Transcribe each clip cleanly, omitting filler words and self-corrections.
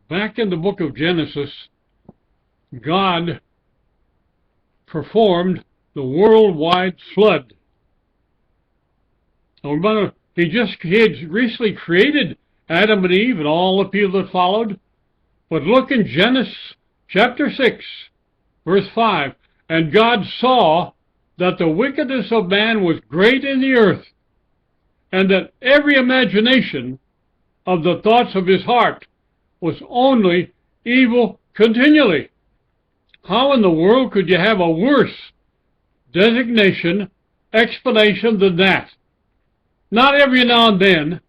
Back in the book of Genesis, God performed the worldwide flood. He had recently created Adam and Eve and all the people that followed. But look in Genesis chapter 6, verse 5. And God saw that the wickedness of man was great in the earth, and that every imagination of the thoughts of his heart was only evil continually. How in the world could you have a worse explanation than that? Not every now and then,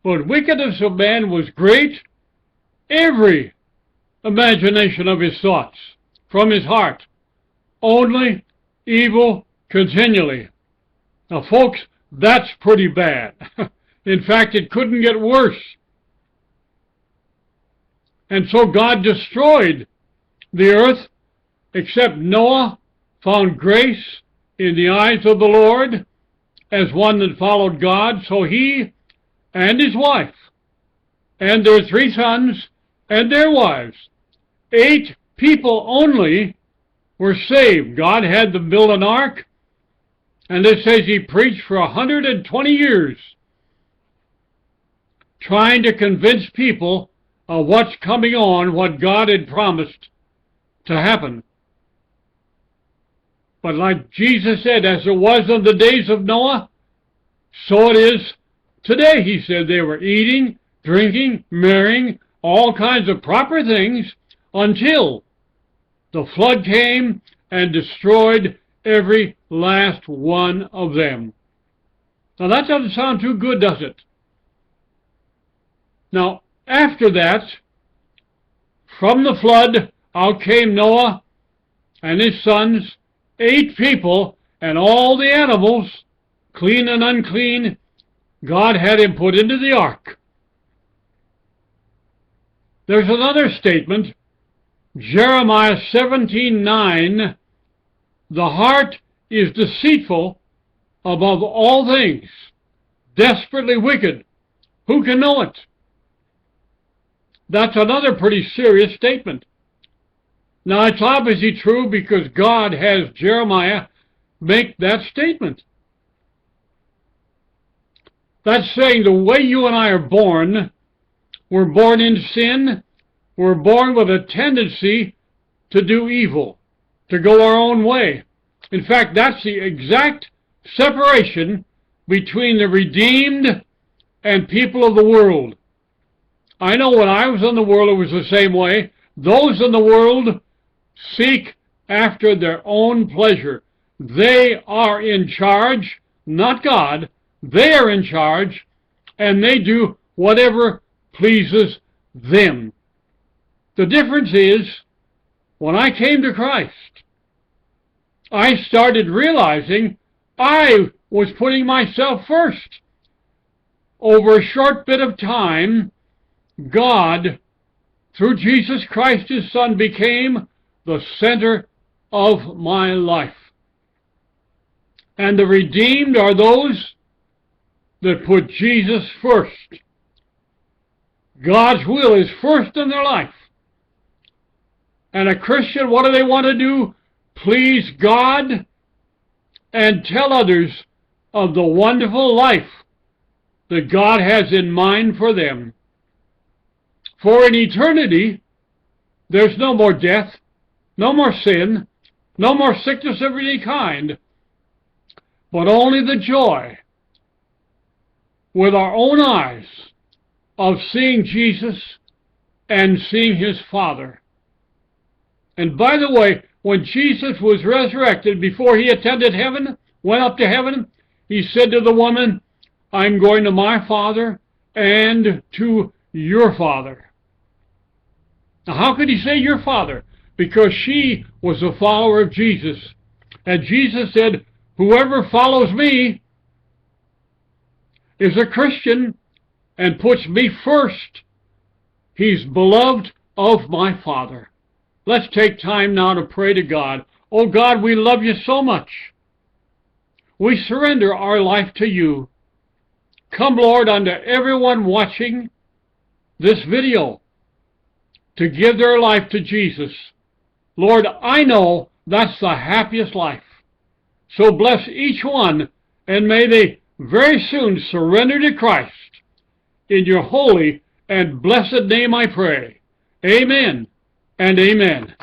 but wickedness of man was great, every imagination of his thoughts from his heart, only evil continually. Now, folks, that's pretty bad. In fact, it couldn't get worse. And so God destroyed the earth, except Noah found grace in the eyes of the Lord as one that followed God. So he and his wife and their 3 sons and their wives, 8 people only, were saved. God had them build an ark, and it says he preached for 120 years trying to convince people of what's coming on, what God had promised to happen. But like Jesus said, as it was in the days of Noah, so it is today. He said they were eating, drinking, marrying, all kinds of proper things until the flood came and destroyed every last one of them. Now that doesn't sound too good, does it? Now, after that, from the flood, out came Noah and his sons, 8 people, and all the animals, clean and unclean, God had him put into the ark. There's another statement, Jeremiah 17:9, the heart is deceitful above all things, desperately wicked. Who can know it? That's another pretty serious statement. Now, it's obviously true because God has Jeremiah make that statement. That's saying the way you and I are born, we're born in sin, we're born with a tendency to do evil, to go our own way. In fact, that's the exact separation between the redeemed and people of the world. I know when I was in the world, it was the same way. Those in the world seek after their own pleasure. They are in charge, not God. They are in charge, and they do whatever pleases them. The difference is, when I came to Christ, I started realizing I was putting myself first. Over a short bit of time, God, through Jesus Christ, his Son, became the center of my life. And the redeemed are those that put Jesus first. God's will is first in their life. And a Christian, what do they want to do? Please God and tell others of the wonderful life that God has in mind for them. For in eternity, there's no more death, no more sin, no more sickness of any kind, but only the joy with our own eyes of seeing Jesus and seeing his Father. And by the way, when Jesus was resurrected, before he attended heaven, went up to heaven, he said to the woman, I'm going to my Father and to your Father. Now, how could he say your Father? Because she was a follower of Jesus. And Jesus said, whoever follows me is a Christian and puts me first. He's beloved of my Father. Let's take time now to pray to God. Oh God, we love you so much. We surrender our life to you. Come, Lord, unto everyone watching this video. to give their life to Jesus. Lord, I know that's the happiest life. So bless each one, and may they very soon surrender to Christ. In your holy and blessed name I pray. Amen and amen.